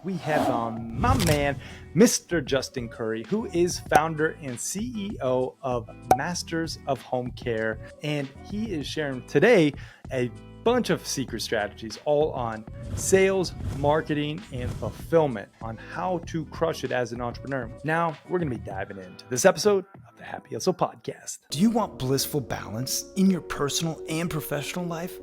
We have my man, Mr. Justin Curry, who is founder and CEO of Masters of Home Care. And he is sharing today a bunch of secret strategies all on sales, marketing, and fulfillment on how to crush it as an entrepreneur. Now, we're going to be diving into this episode of the Happy Hustle Podcast. Do you want blissful balance in your personal and professional life?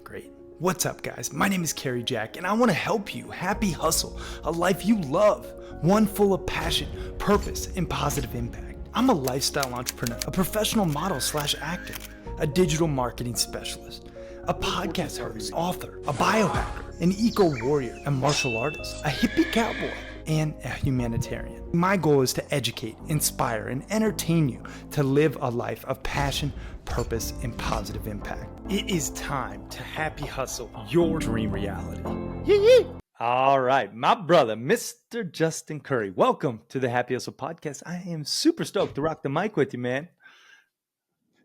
Great. What's up, guys? My name is Cary Jack, and I want to help you happy hustle a life you love, one full of passion, purpose, and positive impact. I'm a lifestyle entrepreneur, a professional model / actor, a digital marketing specialist, a podcast host, author, a biohacker, an eco warrior, a martial artist, a hippie cowboy, and a humanitarian. My goal is to educate, inspire, and entertain you to live a life of passion, purpose, and positive impact. It is time to happy hustle your dream reality. Yee-yee. All right, my brother, Mr. Justin Curry. Welcome to the Happy Hustle Podcast. I am super stoked to rock the mic with you, man.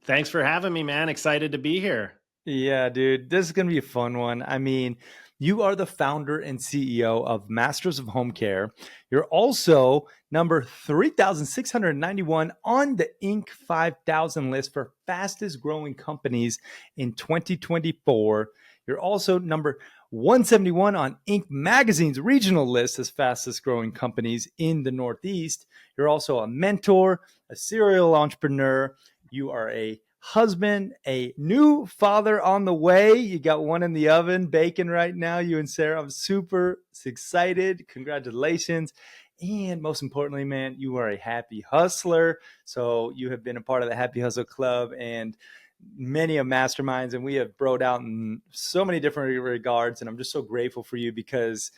Thanks for having me, man. Excited to be here. Yeah, dude, this is going to be a fun one. I mean, you are the founder and CEO of Masters of Home Care. You're also number 3,691 on the Inc. 5,000 list for fastest growing companies in 2024. You're also number 171 on Inc. Magazine's regional list as fastest growing companies in the Northeast. You're also a mentor, a serial entrepreneur. You are a husband, a new father on the way. You got one in the oven baking right now, you and Sarah. I'm super excited. Congratulations. And most importantly, man, you are a happy hustler. So you have been a part of the Happy Hustle Club and many of masterminds, and we have broed out in so many different regards. And I'm just so grateful for you because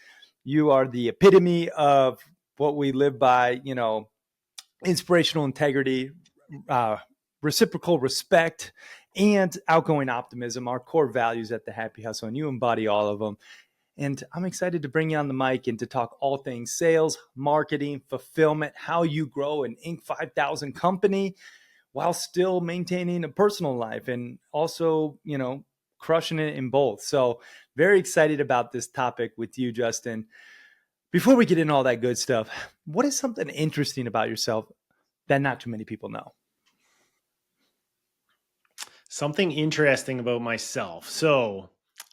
you are the epitome of what we live by, you know, inspirational integrity, reciprocal respect, and outgoing optimism, our core values at the Happy Hustle, and you embody all of them. And I'm excited to bring you on the mic and to talk all things sales, marketing, fulfillment, how you grow an Inc. 5,000 company while still maintaining a personal life and also, you know, crushing it in both. So very excited about this topic with you, Justin. Before we get into all that good stuff, what is something interesting about yourself that not too many people know? Something interesting about myself. So,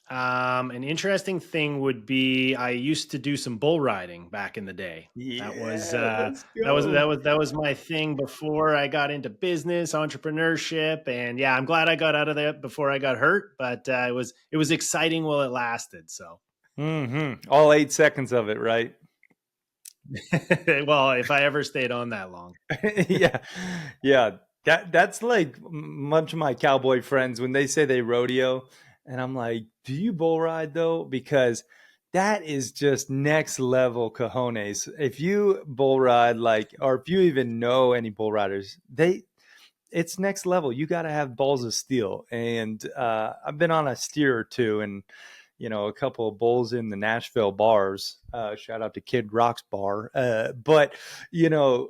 an interesting thing would be I used to do some bull riding back in the day. Yeah, That was my thing before I got into business, entrepreneurship, and yeah, I'm glad I got out of that before I got hurt. But it was exciting while it lasted. So, all 8 seconds of it, right? well, if I ever stayed on that long, yeah. That's like much of my cowboy friends when they say they rodeo, and I'm like, do you bull ride though? Because that is just next level cojones. If you bull ride, like, or if you even know any bull riders, it's next level. You got to have balls of steel. And I've been on a steer or two, and you know, a couple of bulls in the Nashville bars. Shout out to Kid Rock's bar. But you know,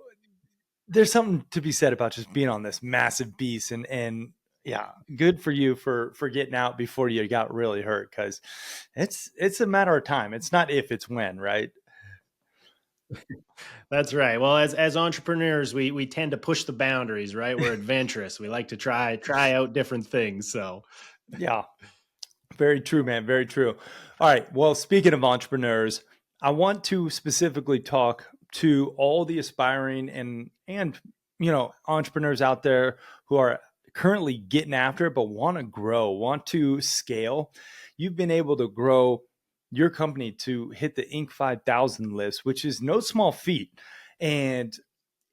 there's something to be said about just being on this massive beast, and yeah, good for you for getting out before you got really hurt, because it's a matter of time. It's not if, it's when, right? that's right. Well, as entrepreneurs, we tend to push the boundaries, right? We're adventurous. We like to try out different things. So, Yeah, very true, man. Very true. All right. Well, speaking of entrepreneurs, I want to specifically talk to all the aspiring and you know, entrepreneurs out there who are currently getting after it but want to grow, want to scale. You've been able to grow your company to hit the Inc. 5,000 list, which is no small feat. And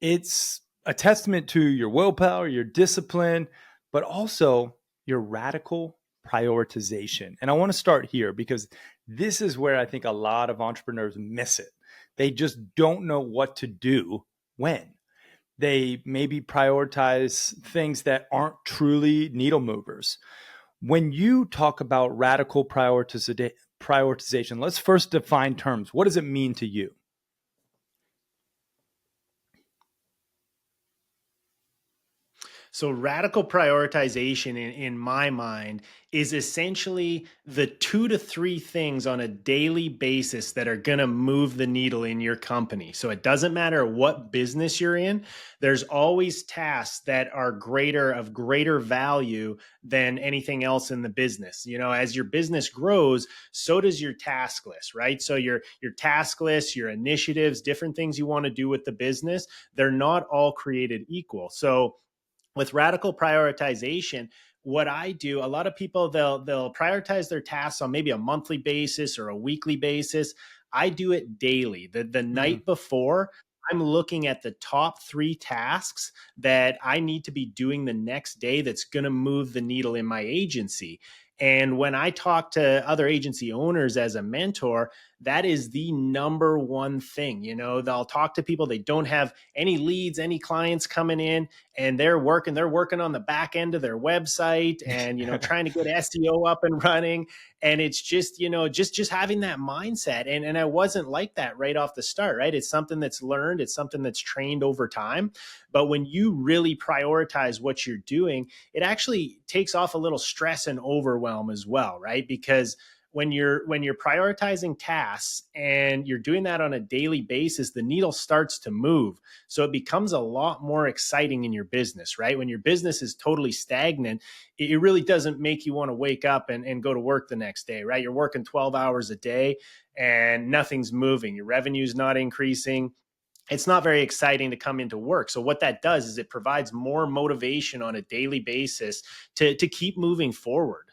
it's a testament to your willpower, your discipline, but also your radical prioritization. And I want to start here because this is where I think a lot of entrepreneurs miss it. They just don't know what to do when. They maybe prioritize things that aren't truly needle movers. When you talk about radical prioritization, let's first define terms. What does it mean to you? So radical prioritization in my mind is essentially the 2 to 3 things on a daily basis that are going to move the needle in your company. So it doesn't matter what business you're in, there's always tasks that are greater value than anything else in the business. You know, as your business grows, so does your task list, right? So your task list, your initiatives, different things you want to do with the business, they're not all created equal. So with radical prioritization, what I do, a lot of people they'll prioritize their tasks on maybe a monthly basis or a weekly basis. I do it daily. The Mm. night before, I'm looking at the top 3 tasks that I need to be doing the next day that's going to move the needle in my agency. And when I talk to other agency owners as a mentor, that is the number one thing. You know, they'll talk to people, they don't have any leads, any clients coming in, and they're working on the back end of their website and, trying to get SEO up and running. And it's just, just having that mindset. And I wasn't like that right off the start, right? It's something that's learned, it's something that's trained over time. But when you really prioritize what you're doing, it actually takes off a little stress and overwhelm as well, right? Because when you're prioritizing tasks and you're doing that on a daily basis, the needle starts to move. So it becomes a lot more exciting in your business, right? When your business is totally stagnant, it really doesn't make you want to wake up and go to work the next day, right? You're working 12 hours a day and nothing's moving. Your revenue's not increasing. It's not very exciting to come into work. So what that does is it provides more motivation on a daily basis to keep moving forward.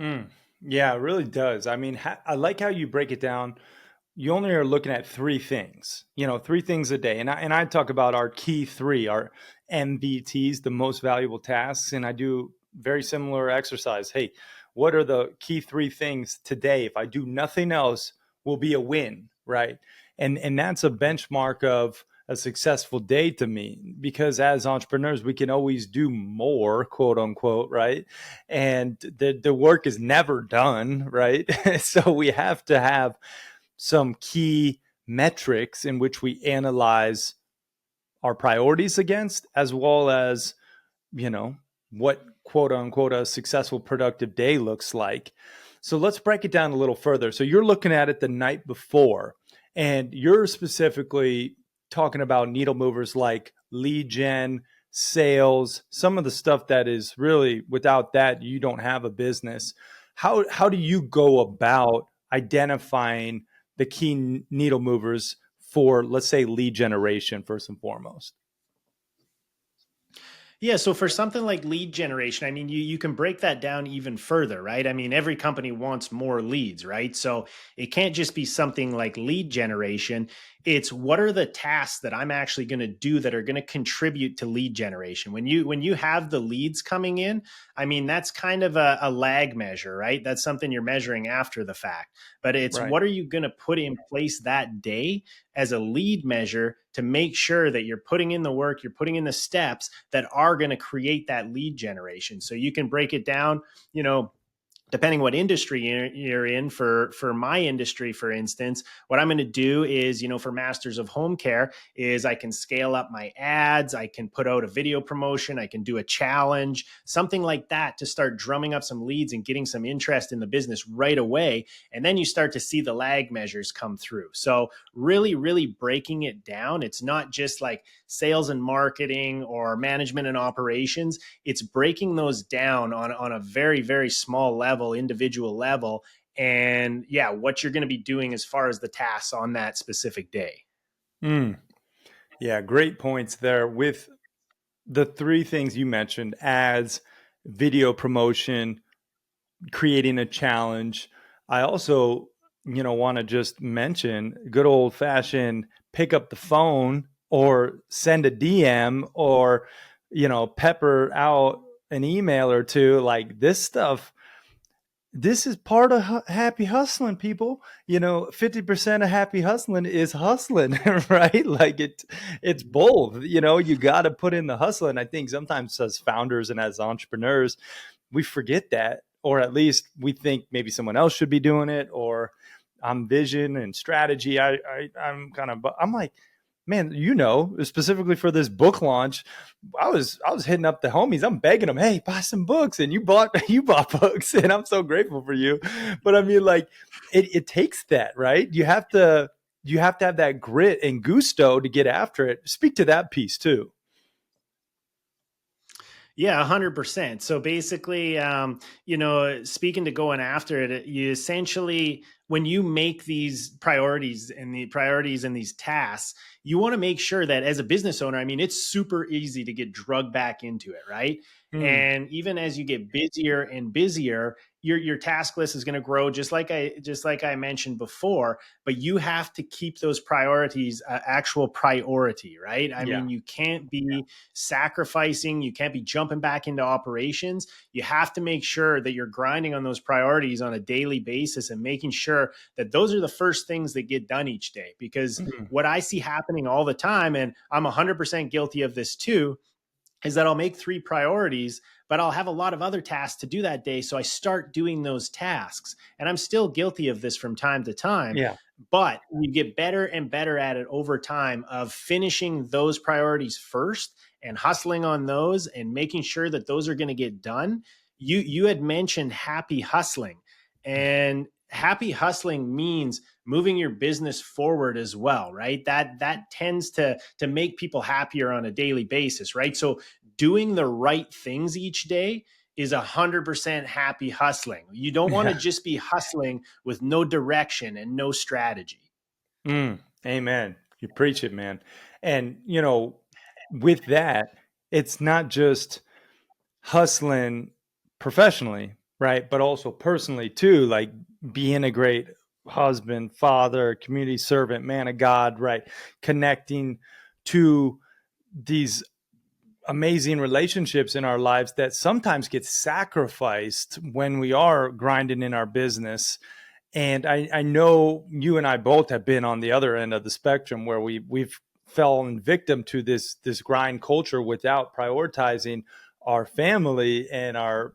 Mm. Yeah, it really does. I mean, I like how you break it down. You only are looking at three things, 3 things a day. And I talk about our key three, our MVTs, the most valuable tasks. And I do very similar exercise. Hey, what are the key 3 things today? If I do nothing else, will be a win, right? And that's a benchmark of a successful day to me, because as entrepreneurs, we can always do more, quote unquote, right? And the work is never done, right? So we have to have some key metrics in which we analyze our priorities against, as well as, you know, what quote unquote a successful productive day looks like. So let's break it down a little further. So you're looking at it the night before, and you're specifically talking about needle movers like lead gen, sales, some of the stuff that is really, without that you don't have a business. How do you go about identifying the key needle movers for, let's say, lead generation first and foremost? Yeah, so for something like lead generation, I mean, you can break that down even further, right? I mean, every company wants more leads, right? So it can't just be something like lead generation. It's what are the tasks that I'm actually going to do that are going to contribute to lead generation. When you have the leads coming in, I mean, that's kind of a lag measure, right? That's something you're measuring after the fact. But it's Right. what are you going to put in place that day as a lead measure to make sure that you're putting in the work, you're putting in the steps that are going to create that lead generation. So you can break it down, you know, depending what industry you're in. For my industry, for instance, what I'm going to do is, for Masters of Home Care, is I can scale up my ads, I can put out a video promotion, I can do a challenge, something like that, to start drumming up some leads and getting some interest in the business right away. And then you start to see the lag measures come through. So really, really breaking it down, it's not just like sales and marketing or management and operations. It's breaking those down on a very, very small level, individual level. And yeah, what you're going to be doing as far as the tasks on that specific day. Mm. Yeah, great points there. With the 3 things you mentioned: ads, video promotion, creating a challenge. I also, want to just mention good old fashioned pick up the phone or send a DM or, pepper out an email or two. Like this stuff, this is part of happy hustling, people. 50% of happy hustling is hustling, right? Like it's both. You got to put in the hustle. And I think sometimes as founders and as entrepreneurs, we forget that, or at least we think maybe someone else should be doing it, or I'm vision and strategy. I'm like, man, specifically for this book launch, I was hitting up the homies. I'm begging them, hey, buy some books, and you bought you bought books, and I'm so grateful for you. But I mean, like, it takes that, right? You have to have that grit and gusto to get after it. Speak to that piece too. Yeah, 100%. So basically, speaking to going after it, you essentially, when you make these priorities and the priorities and these tasks, you want to make sure that as a business owner, I mean, it's super easy to get drugged back into it, right? Mm, And even as you get busier and busier, your task list is going to grow, just like I mentioned before. But you have to keep those priorities actual priority, right? I yeah. mean, you can't be sacrificing, you can't be jumping back into operations. You have to make sure that you're grinding on those priorities on a daily basis and making sure that those are the first things that get done each day. Because Mm, what I see happening all the time, and I'm 100% guilty of this too, is that I'll make three priorities, but I'll have a lot of other tasks to do that day. So I start doing those tasks. And I'm still guilty of this from time to time, yeah. but you get better and better at it over time of finishing those priorities first and hustling on those and making sure that those are going to get done. You had mentioned happy hustling, and happy hustling means moving your business forward as well, right? That tends to make people happier on a daily basis, right? So doing the right things each day is 100% happy hustling. You don't want to Yeah. just be hustling with no direction and no strategy. Amen. You preach it, man. And, with that, it's not just hustling professionally, right? But also personally too, like being a great husband, father, community servant, man of God, right? Connecting to these amazing relationships in our lives that sometimes get sacrificed when we are grinding in our business. And I know you and I both have been on the other end of the spectrum where we've fallen victim to this grind culture without prioritizing our family and our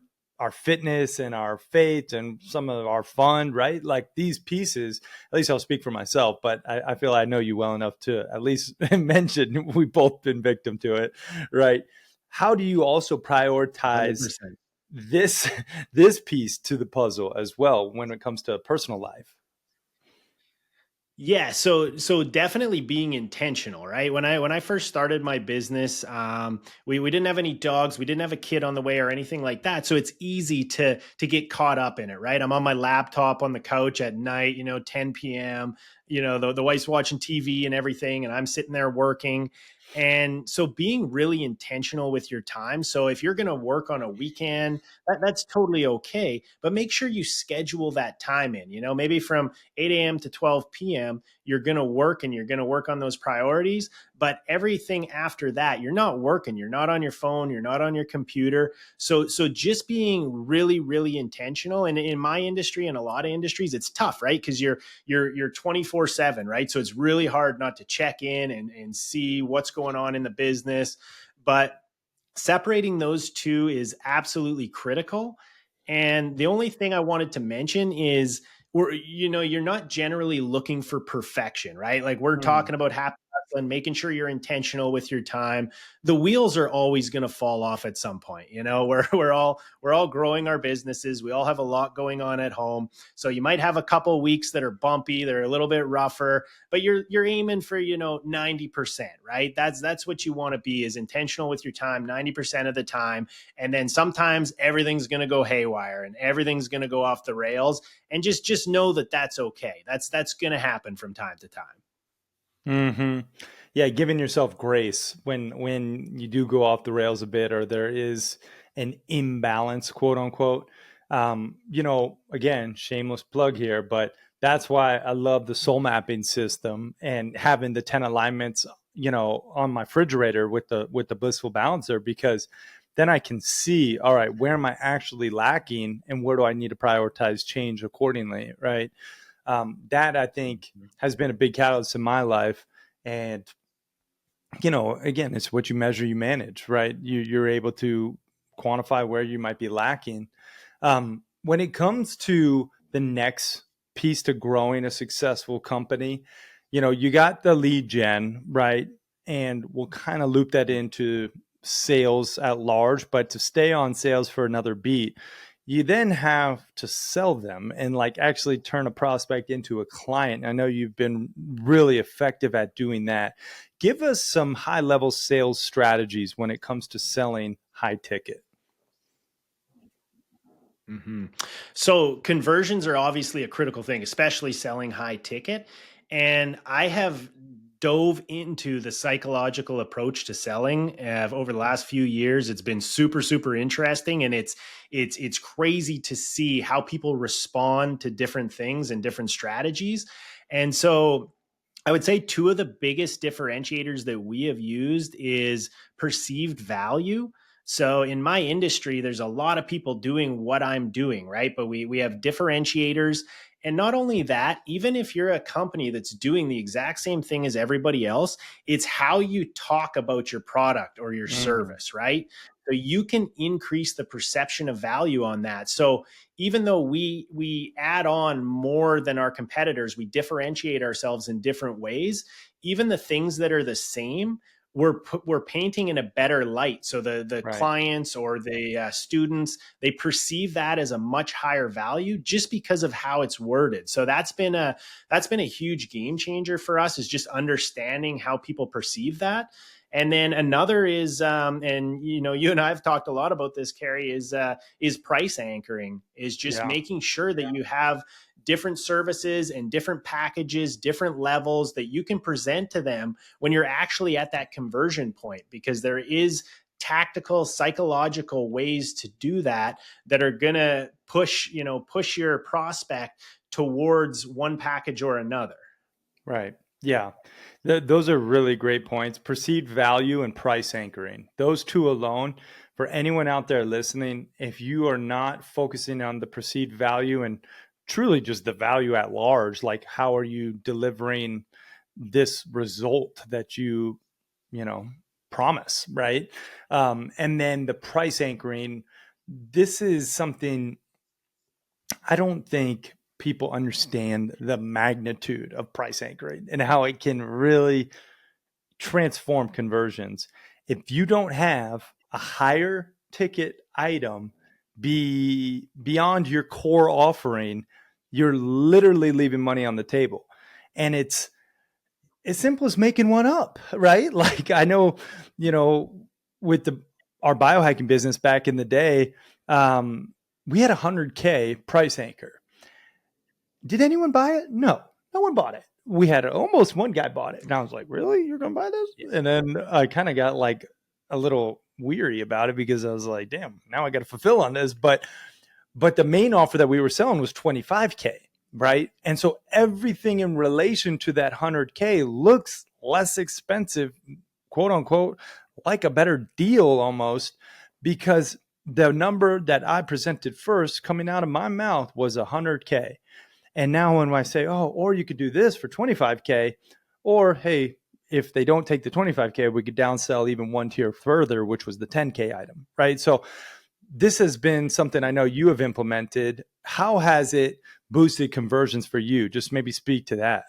fitness and our faith and some of our fun, right? Like these pieces, at least I'll speak for myself, but I feel I know you well enough to at least mention we've both been victim to it, right? How do you also prioritize 100%. this this piece to the puzzle as well when it comes to personal life? Yeah, so definitely being intentional, right? When I first started my business, we didn't have any dogs, we didn't have a kid on the way or anything like that. So it's easy to get caught up in it, right? I'm on my laptop on the couch at night, 10 p.m. The wife's watching TV and everything, and I'm sitting there working. And so being really intentional with your time. So if you're going to work on a weekend, that's totally okay. But make sure you schedule that time in, maybe from 8 a.m. to 12 p.m., you're going to work and you're going to work on those priorities. But everything after that, you're not working, you're not on your phone, you're not on your computer. So just being really, really intentional. And in my industry and a lot of industries, it's tough, right? Because you're 24/7, right? So it's really hard not to check in and see what's going on in the business. But separating those two is absolutely critical. And the only thing I wanted to mention is you're not generally looking for perfection, right? Like we're Mm. talking about happy hustling, making sure you're intentional with your time. The wheels are always going to fall off at some point. We're all growing our businesses. We all have a lot going on at home. So you might have a couple of weeks that are bumpy, they're a little bit rougher, but you're aiming for 90%, right? That's what you want to be, is intentional with your time 90% of the time. And then sometimes everything's going to go haywire and everything's going to go off the rails, and just know that that's okay. That's going to happen from time to time. Hmm. Yeah, giving yourself grace when you do go off the rails a bit or there is an imbalance, quote unquote. Again, shameless plug here, but that's why I love the soul mapping system and having the 10 alignments, on my refrigerator with the blissful balancer, because then I can see, all right, where am I actually lacking and where do I need to prioritize change accordingly, right? That I think has been a big catalyst in my life. And, again, it's what you measure, you manage, right? You're able to quantify where you might be lacking. When it comes to the next piece to growing a successful company, you got the lead gen, right? And we'll kind of loop that into sales at large. But to stay on sales for another beat, you then have to sell them and like actually turn a prospect into a client. I know you've been really effective at doing that. Give us some high level sales strategies when it comes to selling high ticket. hmm So conversions are obviously a critical thing, especially selling high ticket. And I have dove into the psychological approach to selling over the last few years. It's been super, super interesting, and it's crazy to see how people respond to different things and different strategies. And so I would say two of the biggest differentiators that we have used is perceived value. So in my industry, there's a lot of people doing what I'm doing, right? But we have differentiators. And not only that, even if you're a company that's doing the exact same thing as everybody else, it's how you talk about your product or your Mm, service, right? So you can increase the perception of value on that. So even though we add on more than our competitors, we differentiate ourselves in different ways. Even the things that are the same, we're painting in a better light. So the right. clients or the students, they perceive that as a much higher value just because of how it's worded. So that's been a huge game changer for us, is just understanding how people perceive that. And then another is, and you and I have talked a lot about this, Cary, is price anchoring, is just Yeah. making sure that you have different services and different packages, different levels that you can present to them when you're actually at that conversion point, because there is tactical psychological ways to do that that are going to push your prospect towards one package or another. Right. Yeah. Those are really great points. Perceived value and price anchoring. Those two alone, for anyone out there listening, if you are not focusing on the perceived value and truly just the value at large, like how are you delivering this result that you know, promise, right? And then the price anchoring, this is something I don't think people understand the magnitude of price anchoring and how it can really transform conversions. If you don't have a higher ticket item be beyond your core offering, you're literally leaving money on the table. And it's as simple as making one up, right? Like I know, you know, with the our biohacking business back in the day, we had a 100K price anchor. Did anyone buy it? No, no one bought it. We had almost one guy bought it, and I was like, "Really? You're going to buy this?" And then I kind of got like a little weary about it because I was like, "Damn, now I got to fulfill on this." But the main offer that we were selling was 25K, right? And so everything in relation to that 100K looks less expensive, quote unquote, like a better deal almost, because the number that I presented first coming out of my mouth was 100K. And now when I say, oh, or you could do this for 25K, or hey, if they don't take the 25K, we could downsell even one tier further, which was the 10K item, right? So this has been something I know you have implemented. How has it boosted conversions for you? Just maybe speak to that.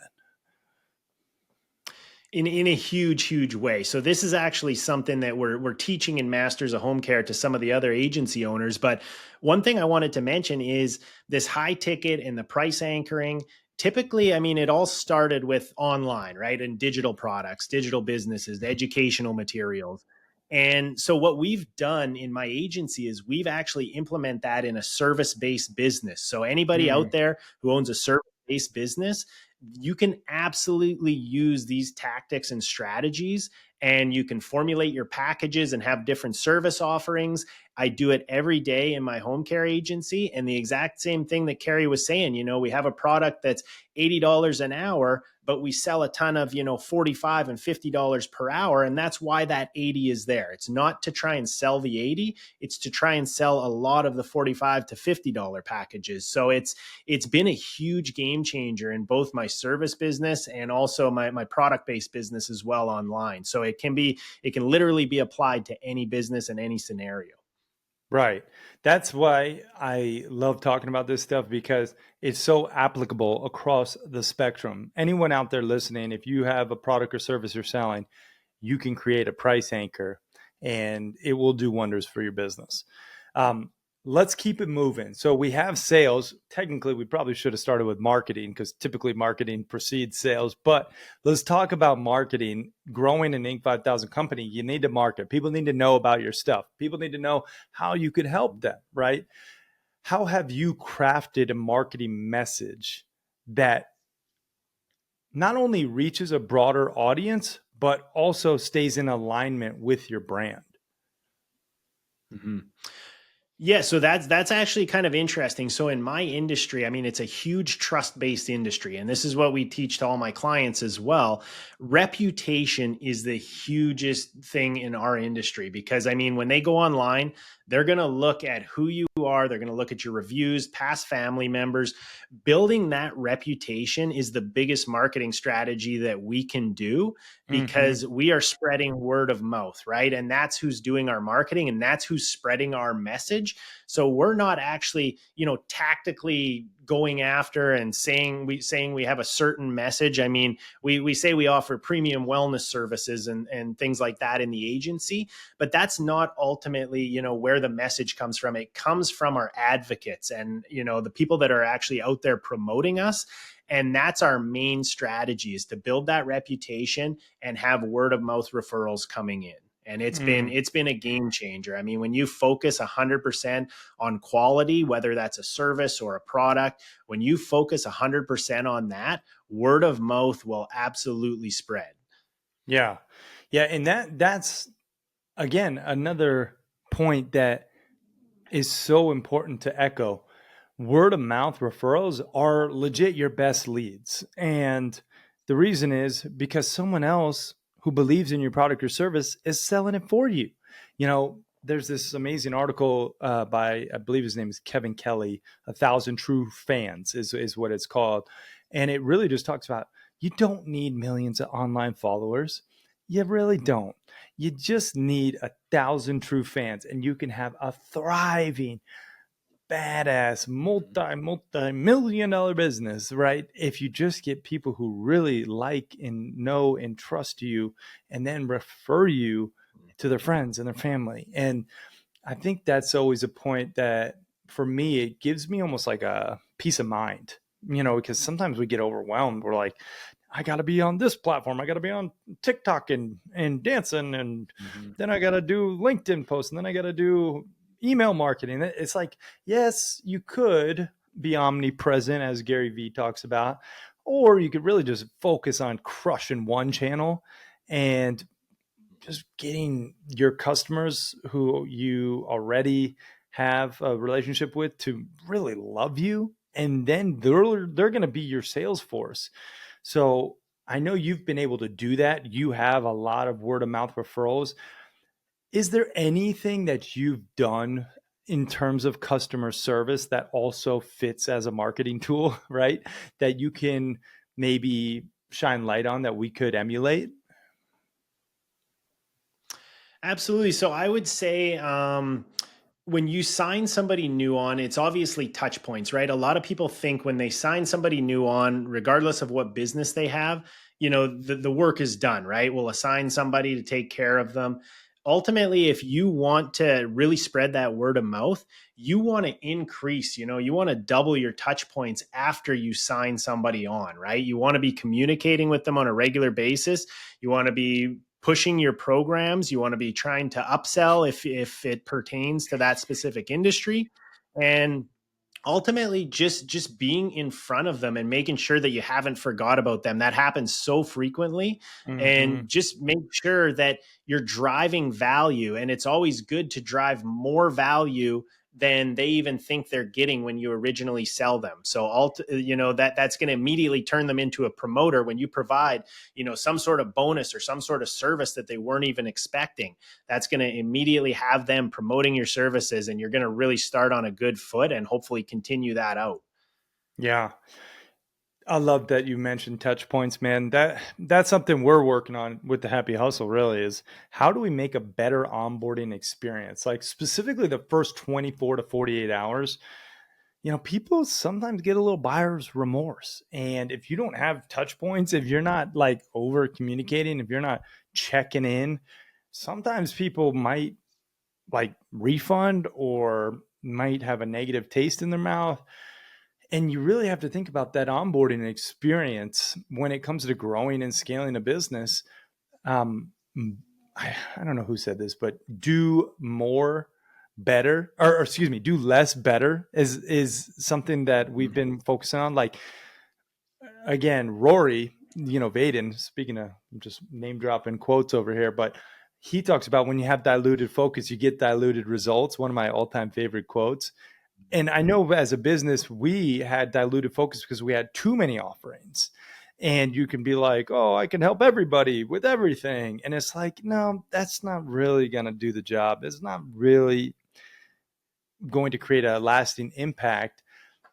In a huge way. So this is actually something that we're teaching in Masters of Home Care to some of the other agency owners. But one thing I wanted to mention is this high ticket and the price anchoring. Typically, I mean, it all started with online, right? And digital products, digital businesses, the educational materials. And so what we've done in my agency is we've actually implement that in a service-based business. So anybody out Mm, there who owns a service-based business, you can absolutely use these tactics and strategies, and you can formulate your packages and have different service offerings. I do it every day in my home care agency, and the exact same thing that Cary was saying. We have a product that's $80 an hour, but we sell a ton of, $45 and $50 per hour. And that's why that 80 is there. It's not to try and sell the 80, it's to try and sell a lot of the $45 to $50 packages. So it's been a huge game changer in both my service business and also my product based business as well online. So it can literally be applied to any business in any scenario. Right. That's why I love talking about this stuff because it's so applicable across the spectrum. Anyone out there listening, if you have a product or service you're selling, you can create a price anchor and it will do wonders for your business. Um, let's keep it moving. So we have sales. Technically, we probably should have started with marketing because typically marketing precedes sales. But let's talk about marketing. Growing an Inc. 5000 company, you need to market. People need to know about your stuff. People need to know how you could help them, right? How have you crafted a marketing message that not only reaches a broader audience, but also stays in alignment with your brand? Mhm. Yeah, so that's actually kind of interesting. So in my industry, I mean, it's a huge trust-based industry, and this is what we teach to all my clients as well. Reputation is the hugest thing in our industry because I mean, when they go online, they're going to look at who you are, they're going to look at your reviews, past family members. Building that reputation is the biggest marketing strategy that we can do Mm-hmm. because we are spreading word of mouth, right? And that's who's doing our marketing and that's who's spreading our message. So we're not actually, tactically going after and saying we have a certain message. I mean, we say we offer premium wellness services and things like that in the agency, but that's not ultimately, where the message comes from. It comes from our advocates and, the people that are actually out there promoting us. And that's our main strategy, is to build that reputation and have word of mouth referrals coming in. And Mm. it's been a game changer. I mean, when you focus 100% on quality, whether that's a service or a product, when you focus 100% on that, word of mouth will absolutely spread. Yeah. Yeah. And that's again another point that is so important to echo. Word of mouth referrals are legit your best leads. And the reason is because someone else who believes in your product or service is selling it for you. There's this amazing article by, I believe his name is Kevin Kelly, A Thousand True Fans is what it's called. And it really just talks about you don't need millions of online followers. You really don't. You just need 1,000 true fans, and you can have a thriving, badass, multi million dollar business, right? If you just get people who really like and know and trust you, and then refer you to their friends and their family. And I think that's always a point that for me, it gives me almost like a peace of mind, because sometimes we get overwhelmed. We're like, I got to be on this platform. I got to be on TikTok and dancing. And Mhm. then I got to do LinkedIn posts. And then I got to do email marketing. It's like, yes, you could be omnipresent, as Gary Vee talks about, or you could really just focus on crushing one channel and just getting your customers who you already have a relationship with to really love you, and then they're going to be your sales force. So I know you've been able to do that. You have a lot of word of mouth referrals. Is there anything that you've done in terms of customer service that also fits as a marketing tool, right, that you can maybe shine light on that we could emulate? Absolutely. So I would say when you sign somebody new on, it's obviously touch points, right? A lot of people think when they sign somebody new on, regardless of what business they have, the work is done, right? We'll assign somebody to take care of them. Ultimately, if you want to really spread that word of mouth, you want to increase, you want to double your touch points after you sign somebody on, right? You want to be communicating with them on a regular basis. You want to be pushing your programs. You want to be trying to upsell if it pertains to that specific industry. And ultimately just being in front of them and making sure that you haven't forgot about them. That happens so frequently. Mm-hmm. And just make sure that you're driving value, and it's always good to drive more value than they even think they're getting when you originally sell them. So that's going to immediately turn them into a promoter when you provide, some sort of bonus or some sort of service that they weren't even expecting. That's going to immediately have them promoting your services, and you're going to really start on a good foot and hopefully continue that out. Yeah. I love that you mentioned touch points, man. That's something we're working on with the Happy Hustle. Really, is how do we make a better onboarding experience? Like specifically the first 24 to 48 hours. People sometimes get a little buyer's remorse, and if you don't have touch points, if you're not like over communicating, if you're not checking in, sometimes people might like refund or might have a negative taste in their mouth. And you really have to think about that onboarding experience when it comes to growing and scaling a business. Um, I don't know who said this, but do more better, or excuse me, do less better is something that we've been focusing on. Like again, Rory, Vaden, speaking of, I'm just name dropping quotes over here, but he talks about when you have diluted focus, you get diluted results. One of my all time favorite quotes. And I know as a business, we had diluted focus because we had too many offerings. And you can be like, oh, I can help everybody with everything. And it's like, no, that's not really going to do the job. It's not really going to create a lasting impact.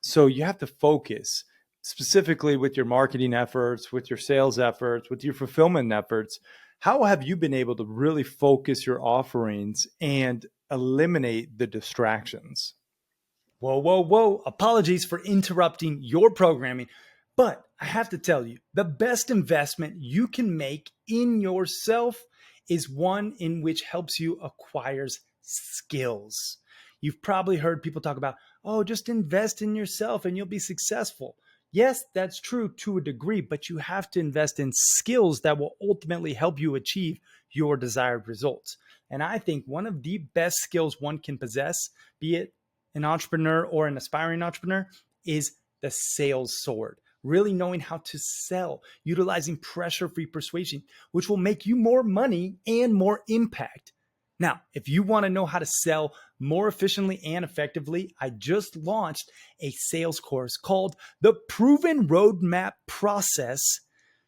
So you have to focus specifically with your marketing efforts, with your sales efforts, with your fulfillment efforts. How have you been able to really focus your offerings and eliminate the distractions? Whoa, whoa, whoa. Apologies for interrupting your programming, but I have to tell you the best investment you can make in yourself is one in which helps you acquire skills. You've probably heard people talk about, oh, just invest in yourself and you'll be successful. Yes, that's true to a degree, but you have to invest in skills that will ultimately help you achieve your desired results. And I think one of the best skills one can possess, be it an entrepreneur or an aspiring entrepreneur, is the sales sword. Really knowing how to sell, utilizing pressure free persuasion, which will make you more money and more impact. Now, if you want to know how to sell more efficiently and effectively, I just launched a sales course called The Proven Roadmap Process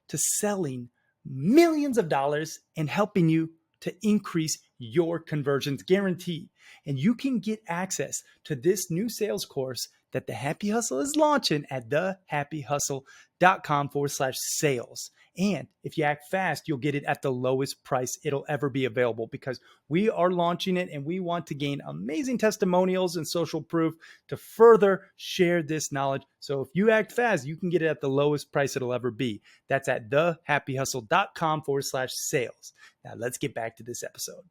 to Selling Millions of Dollars and helping you to increase your conversions guaranteed. And you can get access to this new sales course that the Happy Hustle is launching at thehappyhustle.com/sales. And if you act fast, you'll get it at the lowest price it'll ever be available because we are launching it and we want to gain amazing testimonials and social proof to further share this knowledge. So if you act fast, you can get it at the lowest price it'll ever be. That's at thehappyhustle.com/sales. Now let's get back to this episode.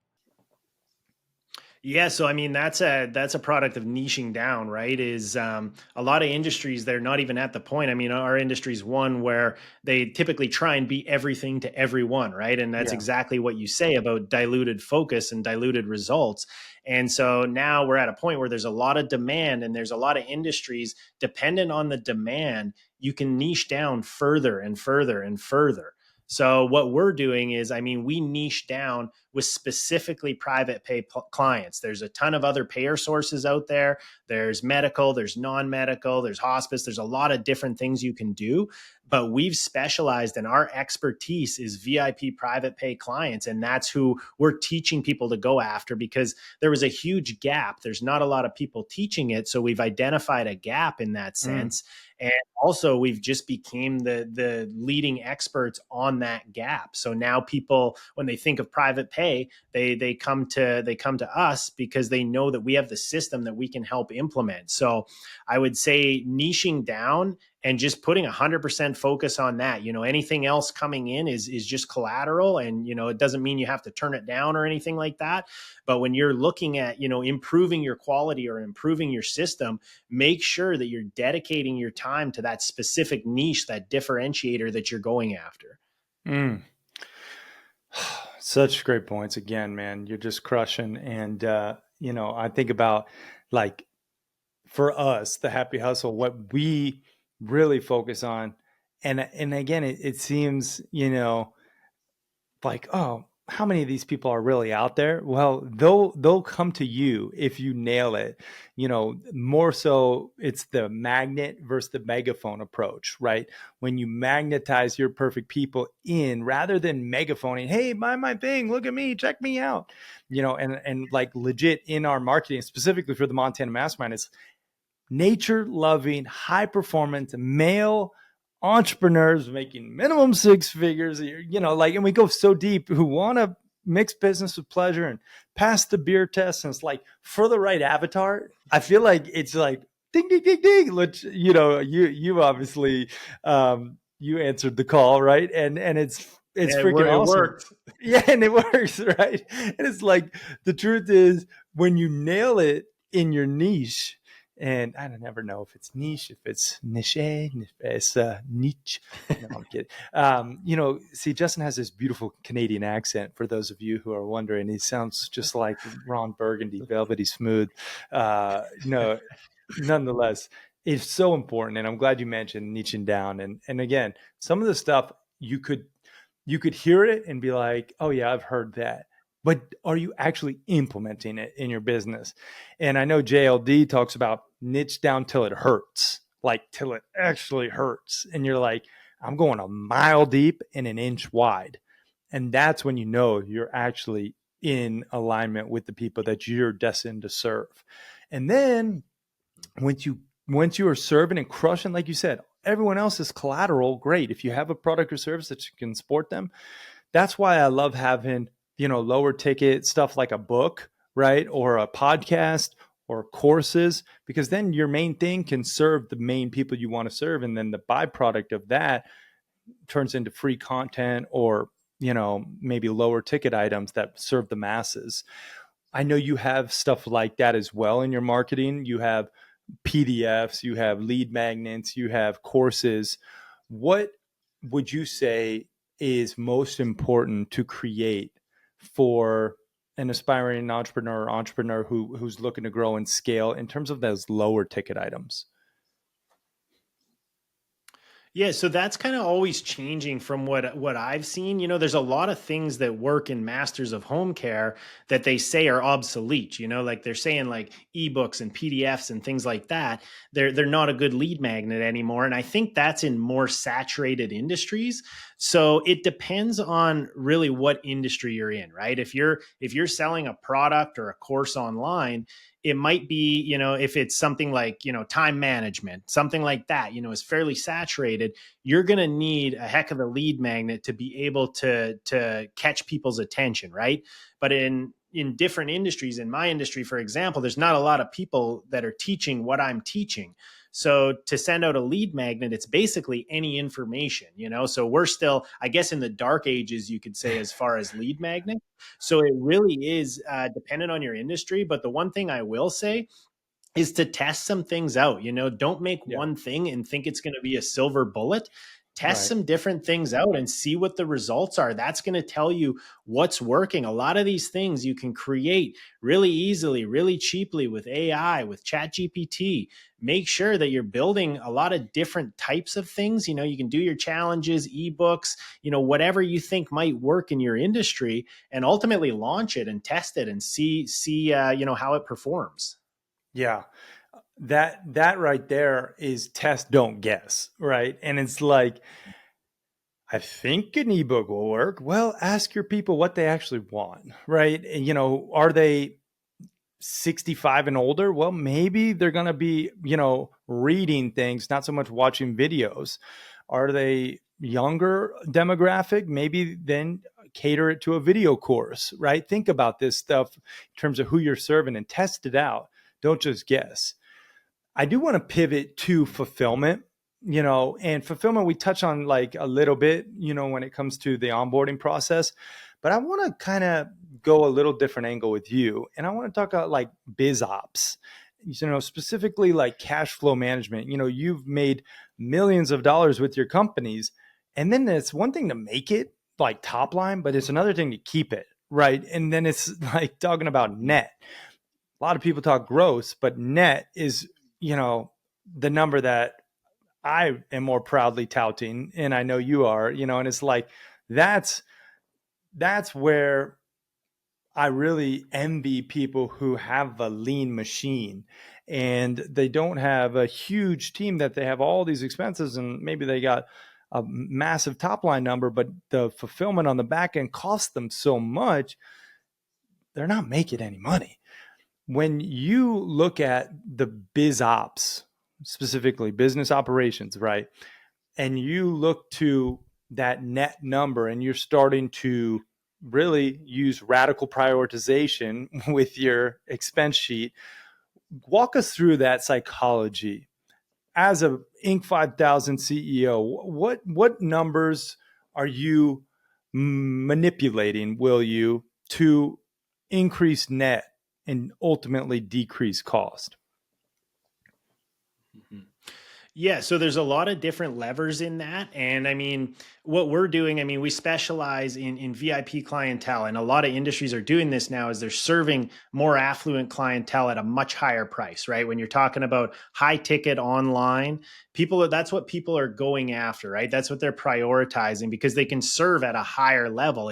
Yeah, so I mean that's a product of niching down, right? Is a lot of industries they're not even at the point. I mean, our industry is one where they typically try and be everything to everyone, right? And that's Yeah. exactly what you say about diluted focus and diluted results. And so now we're at a point where there's a lot of demand and there's a lot of industries dependent on the demand. You can niche down further and further and further. So what we're doing is, I mean, we niche down with specifically private pay clients. There's a ton of other payer sources out there. There's medical, there's non-medical, there's hospice. There's a lot of different things you can do, but we've specialized and our expertise is VIP private pay clients. And that's who we're teaching people to go after because there was a huge gap. There's not a lot of people teaching it. So we've identified a gap in that sense. And also we've just became the leading experts on that gap. So now people, when they think of private pay, they come to us because they know that we have the system that we can help implement. So I would say niching down and just putting 100% focus on that. Anything else coming in is just collateral, and it doesn't mean you have to turn it down or anything like that. But when you're looking at improving your quality or improving your system, make sure that you're dedicating your time to that specific niche, that differentiator that you're going after. Mm. Such great points again, man. You're just crushing. And, I think about like for us, the Happy Hustle, what we really focus on. And again, it seems, like, oh, how many of these people are really out there? Well, they'll come to you if you nail it. More so it's the magnet versus the megaphone approach, right? When you magnetize your perfect people in rather than megaphoning, hey, buy my thing, look at me, check me out. And like legit in our marketing, specifically for the Montana Mastermind, it's nature loving, high performance, male entrepreneurs making minimum six figures, like, and we go so deep, who want to mix business with pleasure and pass the beer test. And it's like, for the right avatar, I feel like it's like ding, ding, ding, ding. Which, you obviously, you answered the call, right? And it's Yeah, freaking it awesome. worked. Yeah, and it works, right? And it's like, the truth is, when you nail it in your niche, and I don't never know if it's niche, if it's niche, if it's niche. No, I'm kidding. See, Justin has this beautiful Canadian accent. For those of you who are wondering, he sounds just like Ron Burgundy, velvety smooth. No, nonetheless, it's so important, and I'm glad you mentioned niching down. And again, some of the stuff you could hear it and be like, oh yeah, I've heard that. But are you actually implementing it in your business? And I know JLD talks about niche down till it hurts, like till it actually hurts. And you're like, I'm going a mile deep and an inch wide. And that's when you know you're actually in alignment with the people that you're destined to serve. And then once you are serving and crushing, like you said, everyone else is collateral. Great. If you have a product or service that you can support them, that's why I love having, lower ticket stuff like a book, right? Or a podcast or courses, because then your main thing can serve the main people you want to serve. And then the byproduct of that turns into free content, or, maybe lower ticket items that serve the masses. I know you have stuff like that as well in your marketing. You have PDFs, you have lead magnets, you have courses. What would you say is most important to create for an aspiring entrepreneur or entrepreneur who's looking to grow and scale in terms of those lower ticket items? Yeah, so that's kind of always changing from what I've seen. There's a lot of things that work in masters of home care that they say are obsolete. Like they're saying like ebooks and PDFs and things like that. They're not a good lead magnet anymore. And I think that's in more saturated industries. So it depends on really what industry you're in, right? If you're selling a product or a course online, it might be, if it's something like, time management, something like that, is fairly saturated. You're going to need a heck of a lead magnet to be able to catch people's attention, right? But in different industries, in my industry, for example, there's not a lot of people that are teaching what I'm teaching. So to send out a lead magnet, it's basically any information, So we're still, I guess, in the dark ages, you could say, as far as lead magnet. So it really is dependent on your industry. But the one thing I will say is to test some things out. Don't make Yeah. one thing and think it's going to be a silver bullet. Test Right. some different things out and see what the results are. That's going to tell you what's working. A lot of these things you can create really easily, really cheaply with AI, with ChatGPT. Make sure that you're building a lot of different types of things. You can do your challenges, ebooks, whatever you think might work in your industry, and ultimately launch it and test it and see how it performs. Yeah. That right there is test, don't guess, right? And it's like, I think an ebook will work. Well, ask your people what they actually want, right? And, are they 65 and older? Well, maybe they're going to be, reading things, not so much watching videos. Are they younger demographic? Maybe then cater it to a video course, right? Think about this stuff in terms of who you're serving and test it out. Don't just guess. I do want to pivot to fulfillment, and fulfillment we touch on like a little bit, when it comes to the onboarding process. But I want to kind of go a little different angle with you. And I want to talk about like biz ops, specifically like cash flow management. You've made millions of dollars with your companies. And then it's one thing to make it like top line, but it's another thing to keep it. Right. And then it's like talking about net. A lot of people talk gross, but net is, you know, the number that I am more proudly touting, and I know you are, and it's like that's that's where I really envy people who have a lean machine and they don't have a huge team, that they have all these expenses and maybe they got a massive top line number, but the fulfillment on the back end costs them so much, they're not making any money. When you look at the biz ops, specifically business operations, right? and you look to that net number and you're starting to really use radical prioritization with your expense sheet, walk us through that psychology as a Inc. 5000 CEO. What numbers are you manipulating, will you, to increase net and ultimately decrease cost? Mhm. Yeah, so there's a lot of different levers in that. And I mean, what we're doing, I mean, we specialize in VIP clientele, and a lot of industries are doing this now is they're serving more affluent clientele at a much higher price, right? When you're talking about high ticket online, that's what people are going after, right? That's what they're prioritizing because they can serve at a higher level.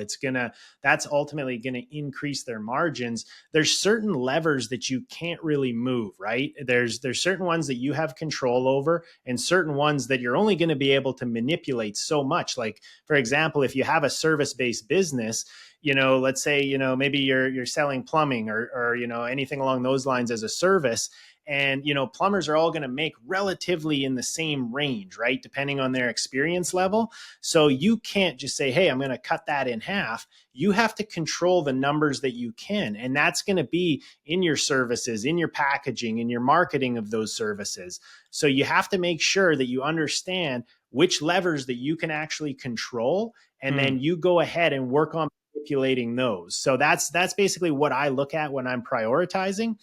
That's ultimately going to increase their margins. There's certain levers that you can't really move, right? There's certain ones that you have control over and certain ones that you're only going to be able to manipulate so much. Like, for example, if you have a service-based business, let's say, maybe you're selling plumbing or anything along those lines as a service, and plumbers are all going to make relatively in the same range, right, depending on their experience level. So you can't just say, hey, I'm going to cut that in half. You have to control the numbers that you can, and that's going to be in your services, in your packaging, in your marketing of those services. So you have to make sure that you understand which levers that you can actually control, and Mm, then you go ahead and work on manipulating those. So that's basically what I look at when I'm prioritizing.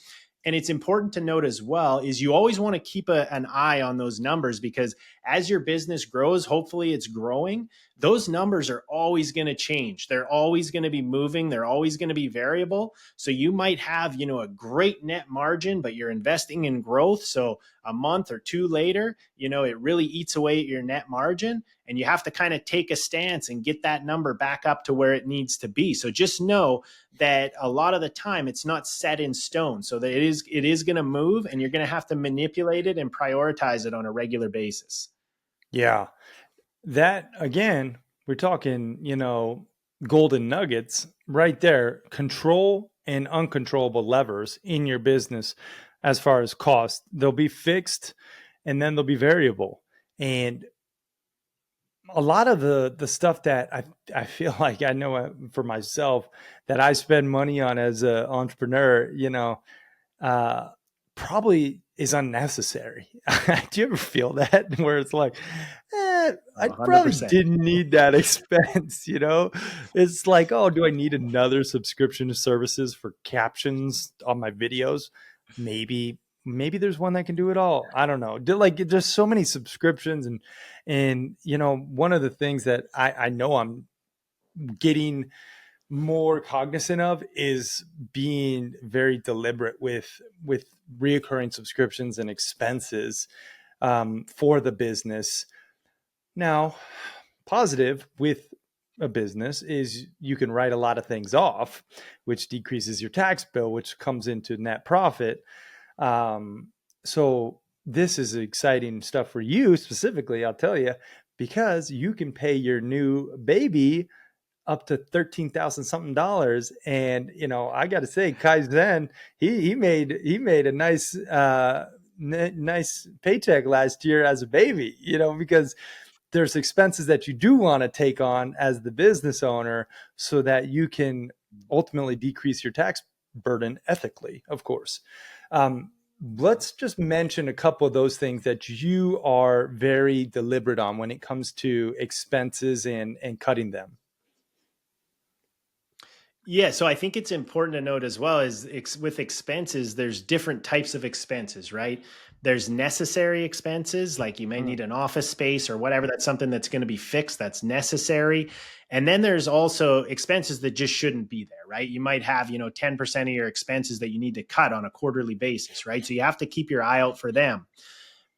And it's important to note as well is you always want to keep an eye on those numbers, because as your business grows, hopefully it's growing, those numbers are always going to change. They're always going to be moving. They're always going to be variable. So you might have, a great net margin, but you're investing in growth. So a month or two later, it really eats away at your net margin, and you have to kind of take a stance and get that number back up to where it needs to be. So just know that a lot of the time it's not set in stone, so that it is going to move, and you're going to have to manipulate it and prioritize it on a regular basis. yeah. That again, we're talking, golden nuggets right there. Control and uncontrollable levers in your business as far as cost. They'll be fixed and then they'll be variable. And a lot of the stuff that I feel like I know for myself that I spend money on as an entrepreneur, uh, probably is unnecessary. Do you ever feel that where it's like, I probably 100%. didn't need that expense, It's like, oh, do I need another subscription to services for captions on my videos? Maybe there's one that can do it all. I don't know. Like there's so many subscriptions and one of the things that I know I'm getting more cognizant of is being very deliberate with reoccurring subscriptions and expenses for the business. Now, positive with a business is you can write a lot of things off, which decreases your tax bill, which comes into net profit. So this is exciting stuff for you specifically, I'll tell you, because you can pay your new baby up to 13,000 something dollars. And, I got to say, Kaizen, he made a nice paycheck last year as a baby, because there's expenses that you do want to take on as the business owner so that you can ultimately decrease your tax burden ethically, of course. Let's just mention a couple of those things that you are very deliberate on when it comes to expenses and cutting them. Yeah, so I think it's important to note as well is with expenses, there's different types of expenses, right? There's necessary expenses, like you may Mm, need an office space or whatever. That's something that's going to be fixed, that's necessary. And then there's also expenses that just shouldn't be there, right? You might have, 10% of your expenses that you need to cut on a quarterly basis, right? So you have to keep your eye out for them.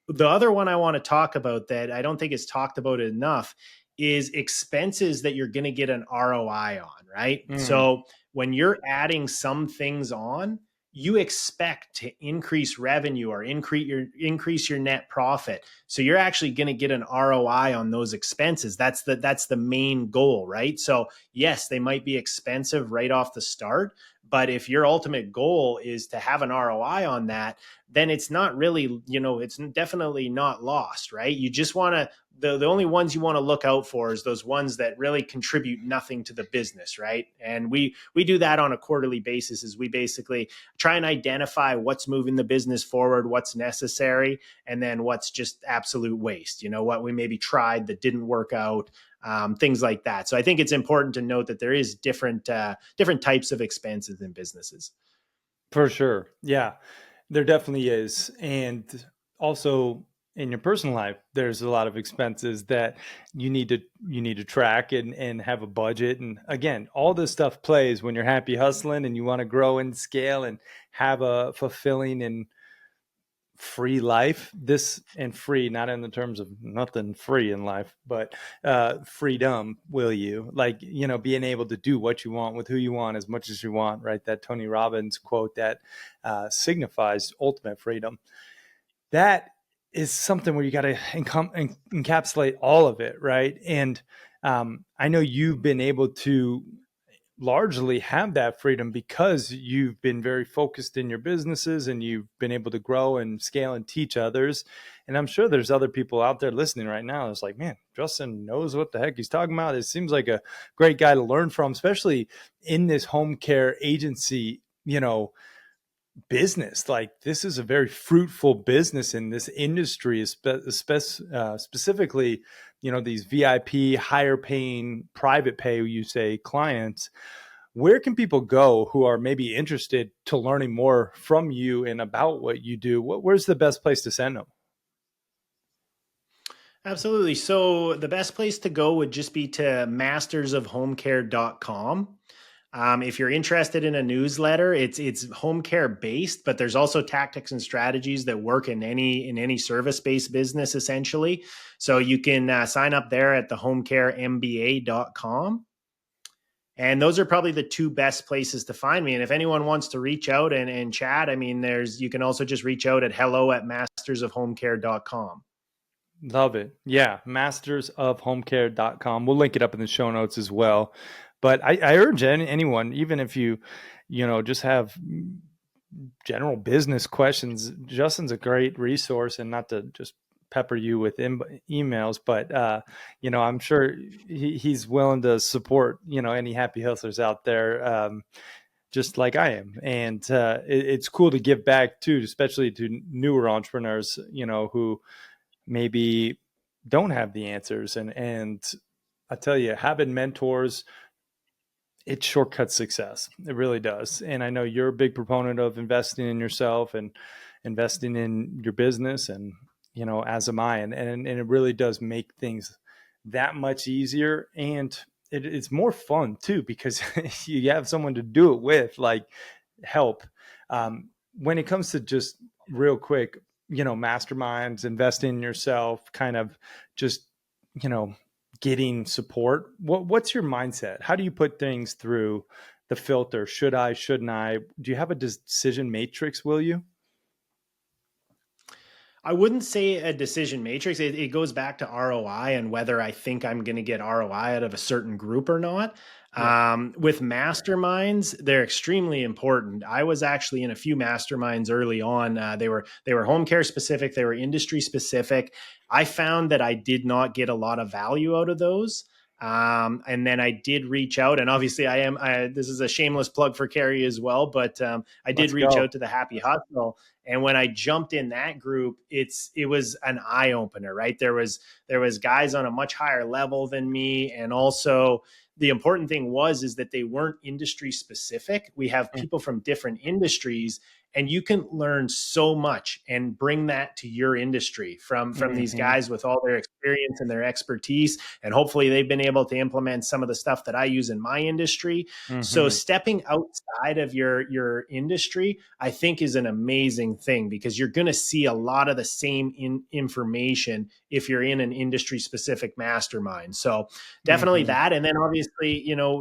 The other one I want to talk about that I don't think is talked about enough is expenses that you're going to get an ROI on, right? mm, So when you're adding some things on, you expect to increase revenue or increase your net profit. So you're actually going to get an ROI on those expenses. That's the main goal, right? So yes, they might be expensive right off the start, but if your ultimate goal is to have an ROI on that, then it's not really, it's definitely not lost, right? You just want to the only ones you want to look out for is those ones that really contribute nothing to the business, right? And we do that on a quarterly basis. Is we basically try and identify what's moving the business forward, what's necessary, and then what's just absolute waste. What we maybe tried that didn't work out, things like that. So I think it's important to note that there is different types of expenses in businesses. For sure. Yeah, there definitely is. And also in your personal life, there's a lot of expenses that you need to track and have a budget. And again, all this stuff plays when you're happy hustling and you want to grow and scale and have a fulfilling and free life. This, and free not in the terms of nothing free in life, but freedom. Will you, like, being able to do what you want with who you want as much as you want, right? That Tony Robbins quote that signifies ultimate freedom. That is something where you got to encapsulate all of it, right? And I know you've been able to largely have that freedom because you've been very focused in your businesses and you've been able to grow and scale and teach others. And I'm sure there's other people out there listening right now that's like, man, Justin knows what the heck he's talking about. It seems like a great guy to learn from, especially in this home care agency, business. Like, this is a very fruitful business in this industry, specifically, these VIP, higher paying, private pay, you say, clients. Where can people go who are maybe interested to learning more from you and about what you do? Where's the best place to send them? Absolutely. So the best place to go would just be to mastersofhomecare.com. If you're interested in a newsletter, it's home care based, but there's also tactics and strategies that work in any service based business essentially. So you can sign up there at the homecaremba.com. And those are probably the two best places to find me. And if anyone wants to reach out and chat, I mean, you can also just reach out at hello@mastersofhomecare.com. Love it. Yeah. Mastersofhomecare.com. We'll link it up in the show notes as well. But I urge anyone, even if you just have general business questions, Justin's a great resource. And not to just pepper you with emails, but I'm sure he's willing to support any happy hustlers out there, just like I am. And it's cool to give back too, especially to newer entrepreneurs, who maybe don't have the answers. And I tell you, having mentors, it shortcuts success. It really does. And I know you're a big proponent of investing in yourself and investing in your business, and as am I. And it really does make things that much easier, and it's more fun too, because you have someone to do it with, like, help. When it comes to, just real quick, masterminds, investing in yourself, kind of just you know getting support, what's your mindset? How do you put things through the filter? Should I, shouldn't I? Do you have a decision matrix? Will you? I wouldn't say a decision matrix. It goes back to ROI and whether I think I'm going to get ROI out of a certain group or not. Yeah. With masterminds, they're extremely important. I was actually in a few masterminds early on. They were home care specific. They were industry specific. I found that I did not get a lot of value out of those. And then I did reach out, and obviously this is a shameless plug for Cary as well, but I did Let's reach go. out to the Happy Hustle. And when I jumped in that group, it was an eye opener, right? There was guys on a much higher level than me, and also the important thing is that they weren't industry specific. We have people from different industries, and you can learn so much and bring that to your industry from these Mm-hmm. guys with all their experience and their expertise, and hopefully they've been able to implement some of the stuff that I use in my industry. So Mm-hmm. stepping outside of your industry, I think, is an amazing thing, because you're going to see a lot of the same information if you're in an industry specific mastermind. So definitely Mm-hmm. that. And then obviously,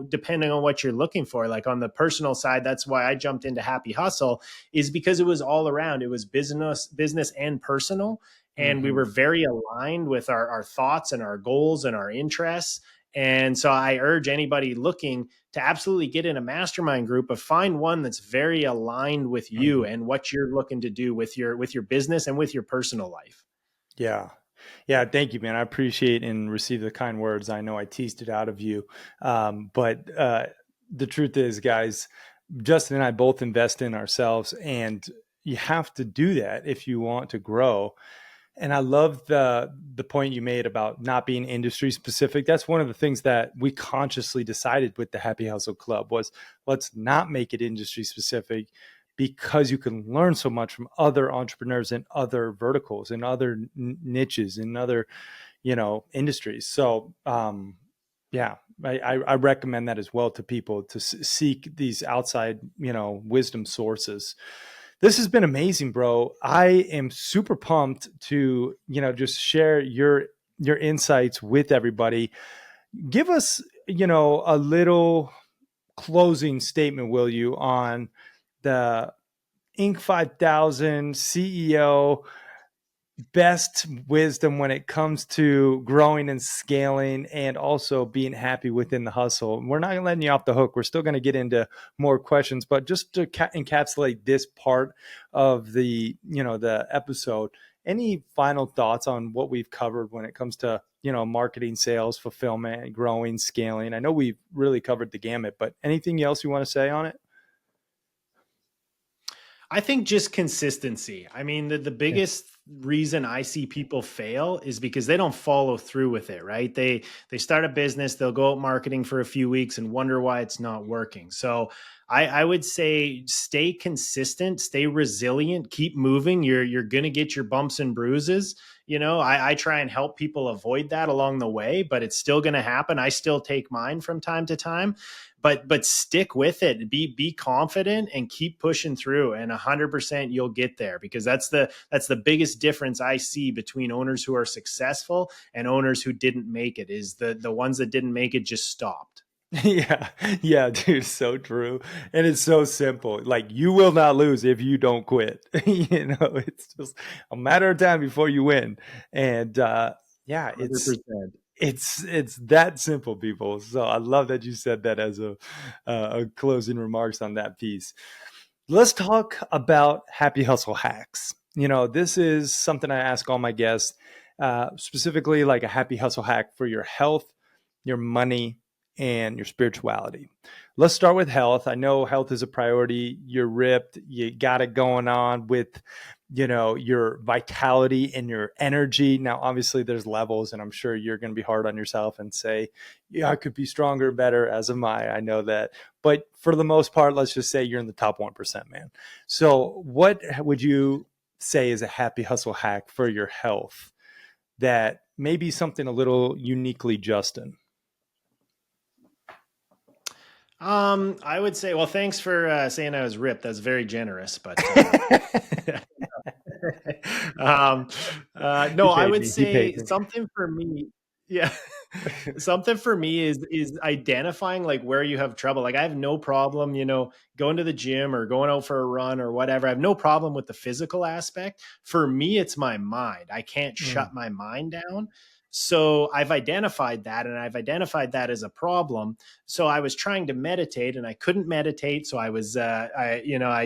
depending on what you're looking for, like on the personal side, that's why I jumped into Happy Hustle, is because it was all around. It was business and personal. And we Mm-hmm. were very aligned with our thoughts and our goals and our interests. And so I urge anybody looking to absolutely get in a mastermind group, but find one that's very aligned with you Mm-hmm. and what you're looking to do with your business and with your personal life. Yeah. Yeah, thank you, man. I appreciate and receive the kind words. I know I teased it out of you, but the truth is, guys, Justin and I both invest in ourselves, and you have to do that if you want to grow. And I love the point you made about not being industry specific. That's one of the things that we consciously decided with the Happy Hustle Club was let's not make it industry specific because you can learn so much from other entrepreneurs in other verticals and other niches and other industries. So yeah, I recommend that as well to people to seek these outside wisdom sources. This has been amazing, bro. I am super pumped to just share your insights with everybody. Give us a little closing statement, will you, on the Inc. 5000 CEO best wisdom when it comes to growing and scaling and also being happy within the hustle. We're not letting you off the hook. We're still going to get into more questions, but just to encapsulate this part of the episode, any final thoughts on what we've covered when it comes to marketing, sales, fulfillment, growing, scaling? I know we've really covered the gamut, but anything else you want to say on it? I think just consistency. I mean, the Yeah. biggest reason I see people fail is because they don't follow through with it, right? They start a business, they'll go out marketing for a few weeks and wonder why it's not working. So I would say stay consistent, stay resilient, keep moving. You're gonna get your bumps and bruises. I try and help people avoid that along the way, but it's still gonna happen. I still take mine from time to time, but stick with it, be confident and keep pushing through, and 100% you'll get there, because that's the biggest difference I see between owners who are successful and owners who didn't make it, is the ones that didn't make it just stopped. Yeah, yeah, dude, so true. And it's so simple. Like you will not lose if you don't quit. It's just a matter of time before you win. And yeah, it's 100%. it's that simple, people. So I love that you said that as a closing remarks on that piece. Let's talk about happy hustle hacks. This is something I ask all my guests, specifically like a happy hustle hack for your health, your money, and your spirituality. Let's start with health. I know health is a priority. You're ripped. You got it going on with, your vitality and your energy. Now, obviously, there's levels, and I'm sure you're going to be hard on yourself and say, yeah, I could be stronger, better, as am I. I know that. But for the most part, let's just say you're in the top 1%, man. So, what would you say is a happy hustle hack for your health that may be something a little uniquely Justin? I would say, well, thanks for saying I was ripped. That's very generous, but um, He no, I paid would me. He say paid me. something for me. Yeah. Something for me is identifying like where you have trouble. Like I have no problem, going to the gym or going out for a run or whatever. I have no problem with the physical aspect. For me, it's my mind. I can't Mm, shut my mind down. So I've identified that, and I've identified that as a problem. So I was trying to meditate and I couldn't meditate. So I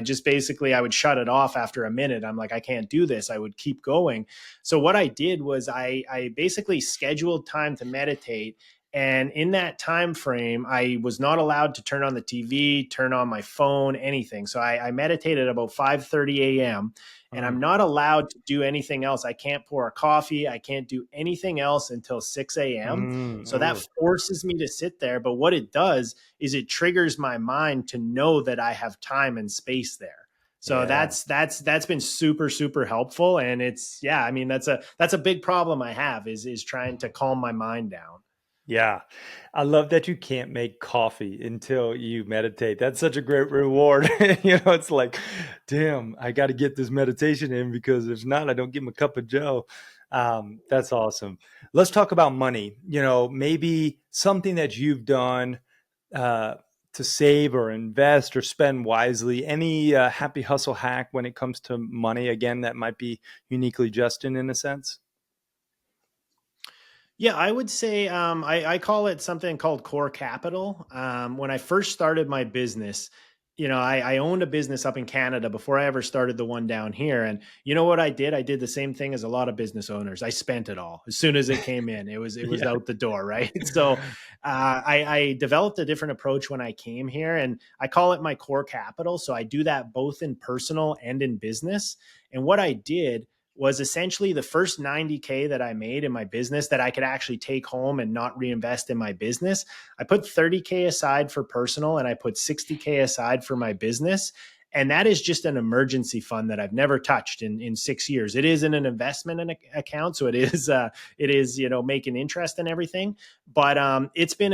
just basically, I would shut it off after a minute. I'm like, I can't do this. I would keep going. So what I did was I basically scheduled time to meditate, and in that time frame, I was not allowed to turn on the TV, turn on my phone, anything. So I meditated about 5:30 a.m. and mm, I'm not allowed to do anything else. I can't pour a coffee. I can't do anything else until 6 a.m. So that ooh, forces me to sit there. But what it does is it triggers my mind to know that I have time and space there. So yeah. that's been super super helpful, and it's, yeah, I mean that's a big problem I have, is trying to calm my mind down. Yeah. I love that you can't make coffee until you meditate. That's such a great reward. It's like, damn, I got to get this meditation in because if not, I don't get my cup of joe. That's awesome. Let's talk about money. Maybe something that you've done uh, to save or invest or spend wisely. Any happy hustle hack when it comes to money, again, that might be uniquely Justin in a sense? Yeah, I would say I call it something called core capital. When I first started my business, I owned a business up in Canada before I ever started the one down here. And you know what I did? I did the same thing as a lot of business owners. I spent it all as soon as it came in. It was Yeah. out the door, right? So I developed a different approach when I came here, and I call it my core capital. So I do that both in personal and in business. And what I did was essentially the first 90K that I made in my business that I could actually take home and not reinvest in my business. I put 30K aside for personal and I put 60K aside for my business. And that is just an emergency fund that I've never touched in 6 years. It isn't an investment account, so it is making interest and everything. But it's been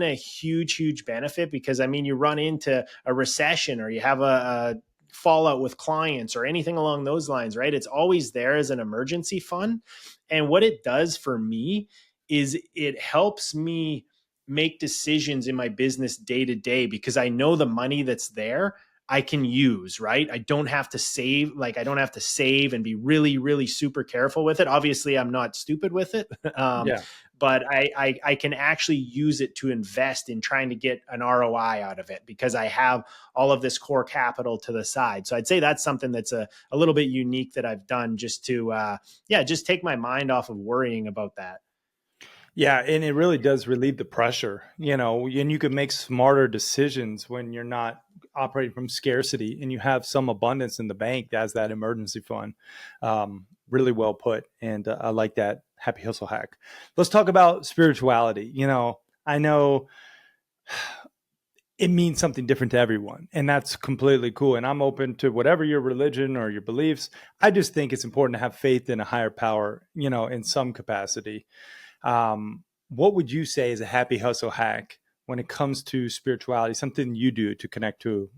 a huge benefit, because I mean, you run into a recession or you have a fallout with clients or anything along those lines, right? It's always there as an emergency fund. And what it does for me is it helps me make decisions in my business day to day, because I know the money that's there I can use, right? I don't have to save, like I don't have to save and be really, really super careful with it. Obviously, I'm not stupid with it. um, Yeah. but I can actually use it to invest in trying to get an ROI out of it, because I have all of this core capital to the side. So I'd say that's something that's a little bit unique that I've done, just to just take my mind off of worrying about that. Yeah, and it really does relieve the pressure, and you can make smarter decisions when you're not operating from scarcity and you have some abundance in the bank as that emergency fund. Really well put. And I like that happy hustle hack. Let's talk about spirituality. I know it means something different to everyone, and that's completely cool. And I'm open to whatever your religion or your beliefs. I just think it's important to have faith in a higher power, in some capacity. What would you say is a happy hustle hack when it comes to spirituality, something you do to connect to,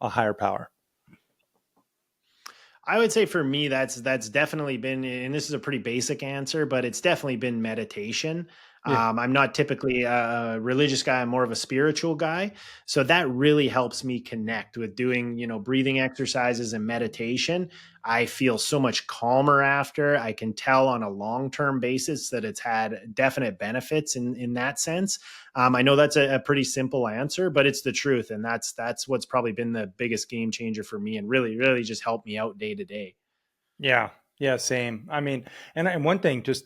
a higher power? I would say for me, that's definitely been, and this is a pretty basic answer, but it's definitely been meditation. Yeah. I'm not typically a religious guy; I'm more of a spiritual guy. So that really helps me connect with doing, breathing exercises and meditation. I feel so much calmer after. I can tell on a long term basis that it's had definite benefits in that sense. I know that's a pretty simple answer, but it's the truth, and that's what's probably been the biggest game changer for me, and really, really just helped me out day to day. Yeah. Yeah. Same. I mean, and one thing, just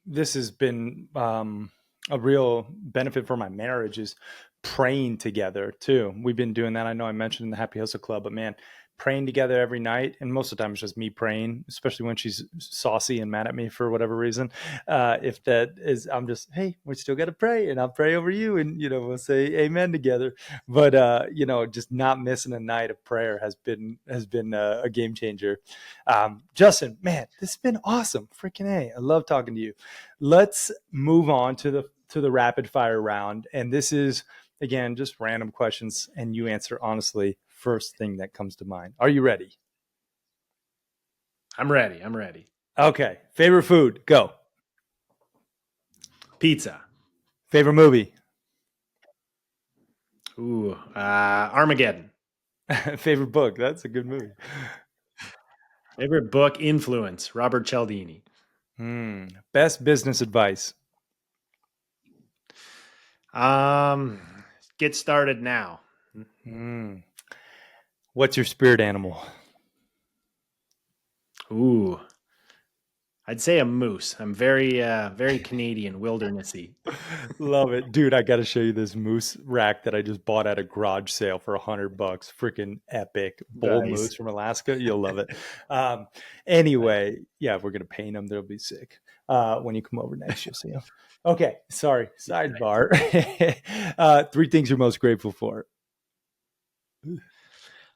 this has been a real benefit for my marriage is praying together too. We've been doing that. I know I mentioned in the Happy Hustle Club, but man, praying together every night, and most of the time it's just me praying, especially when she's saucy and mad at me for whatever reason. If that is, I'm just, hey, we still got to pray, and I'll pray over you, and we'll say amen together. But just not missing a night of prayer has been a game changer. Justin, man, this has been awesome. Freaking A. I love talking to you. Let's move on to the rapid fire round. And this is, again, just random questions, and you answer honestly. First thing that comes to mind. Are you ready? I'm ready. I'm ready. Okay. Favorite food? Go. Pizza. Favorite movie? Ooh, Armageddon. Favorite book? That's a good movie. Favorite book, Influence, Robert Cialdini. Best business advice? Um, get started now. Hmm. What's your spirit animal? Ooh, I'd say a moose. I'm very Canadian, wildernessy. Love it, dude. I got to show you this moose rack that I just bought at a garage sale for $100. Freaking epic bull Nice. moose from Alaska. You'll love it. Um, Nice. anyway, yeah, if we're gonna paint them, they'll be sick. When you come over next, you'll see them. Okay, sorry. Sidebar. Three things you're most grateful for.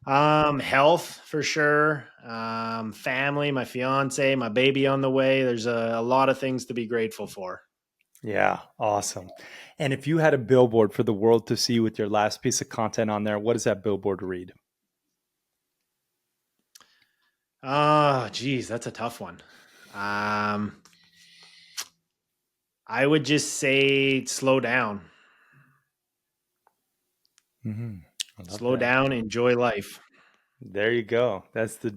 Health for sure. Family, my fiance, my baby on the way. There's a lot of things to be grateful for. Yeah, awesome. And if you had a billboard for the world to see with your last piece of content on there, what does that billboard read? Oh, geez, that's a tough one. Um, I would just say slow down. Hmm. I love Slow that. down, enjoy life. There you go. That's the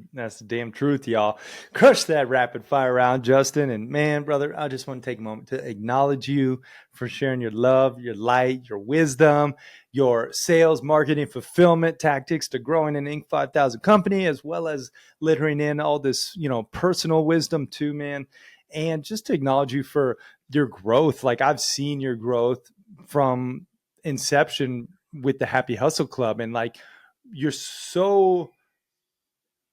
damn truth, y'all. Crush that rapid fire round, Justin. And man, brother, I just want to take a moment to acknowledge you for sharing your love, your light, your wisdom, your sales, marketing, fulfillment tactics to growing an Inc. 5000 company, as well as littering in all this, personal wisdom too, man. And just to acknowledge you for your growth. Like I've seen your growth from inception with the Happy Hustle Club, and like you're so,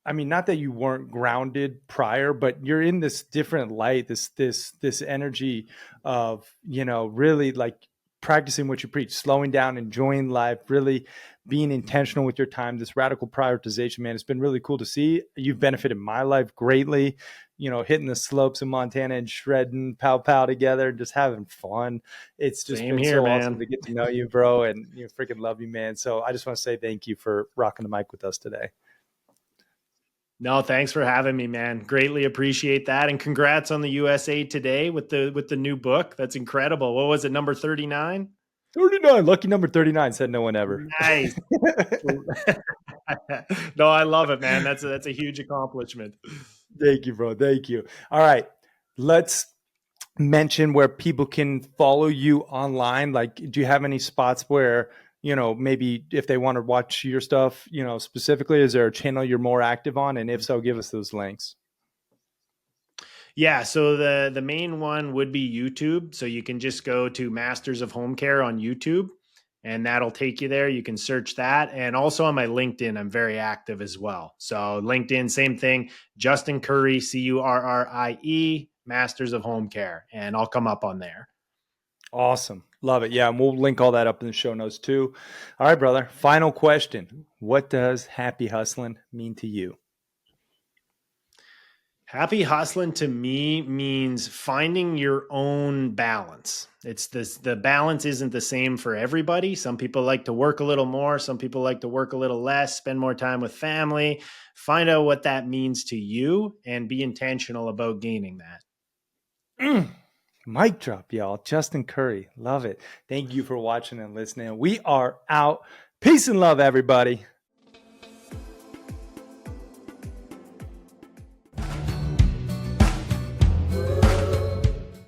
I mean, not that you weren't grounded prior, but you're in this different light, this energy of, really like practicing what you preach, slowing down, enjoying life, really being intentional with your time, this radical prioritization, man. It's been really cool to see. You've benefited my life greatly, hitting the slopes in Montana and shredding pow pow together, just having fun. It's just Same been here, so awesome man. to get to know you, bro. And freaking love you, man. So I just want to say thank you for rocking the mic with us today. No, thanks for having me, man. Greatly appreciate that, and congrats on the USA Today with the new book. That's incredible. What was it, number 39? 39, lucky number 39, said no one ever. Nice. No, I love it, man. That's a huge accomplishment. Thank you, bro. Thank you. All right. Let's mention where people can follow you online. Like, do you have any spots where, maybe if they want to watch your stuff, specifically, is there a channel you're more active on? And if so, give us those links. Yeah, so the main one would be YouTube. So you can just go to Masters of Home Care on YouTube, and that'll take you there. You can search that. And also on my LinkedIn, I'm very active as well. So LinkedIn, same thing. Justin Currie, Currie, Masters of Home Care, and I'll come up on there. Awesome. Love it. Yeah. And we'll link all that up in the show notes too. All right, brother. Final question. What does happy hustling mean to you? Happy hustling to me means finding your own balance. It's this, the balance isn't the same for everybody. Some people like to work a little more, some people like to work a little less, spend more time with family. Find out what that means to you and be intentional about gaining that. Mic drop, y'all. Justin Currie. Love it. Thank you for watching and listening. We are out. Peace and love, everybody.